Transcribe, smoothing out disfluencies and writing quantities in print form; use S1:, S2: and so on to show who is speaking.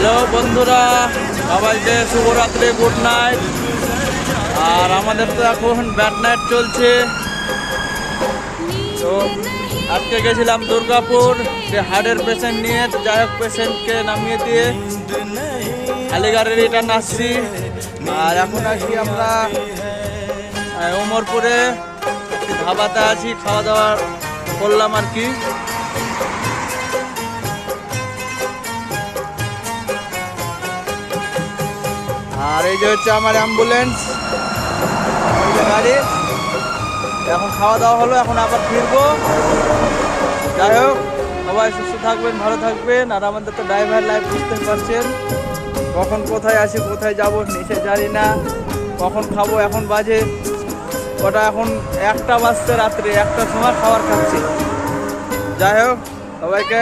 S1: Hello বন্ধুরা, সবাইকে শুভরাত্রি, গুড নাইট। আর আমাদের তো এখন ব্যাড নাইট চলছে। তো আজকে গেছিলাম দুর্গাপুর, সে হার্টের পেশেন্ট নিয়ে। তো যাই হোক, পেশেন্টকে নামিয়ে দিয়ে খালি গাড়ি রিটার্ন আসছি। আর এখন আসি আমরা উমরপুরে একটি ধাবাতে আছি, খাওয়া দাওয়া করলাম আর কি। আর এই যে হচ্ছে আমার অ্যাম্বুলেন্স গাড়ি। এখন খাওয়া দাওয়া হলো, এখন আবার ফিরবো। যাই হোক, সবাই সুস্থ থাকবেন, ভালো থাকবেন। আর আমাদের তো ড্রাইভার লাইফ বুঝতে পারছেন, কখন কোথায় আসি কোথায় যাবো নিচে জানি না, কখন খাবো। এখন বাজে কটা, এখন 1টা বাজছে রাত্রে, 1টার সময় খাবার খাচ্ছি। যাই হোক, সবাইকে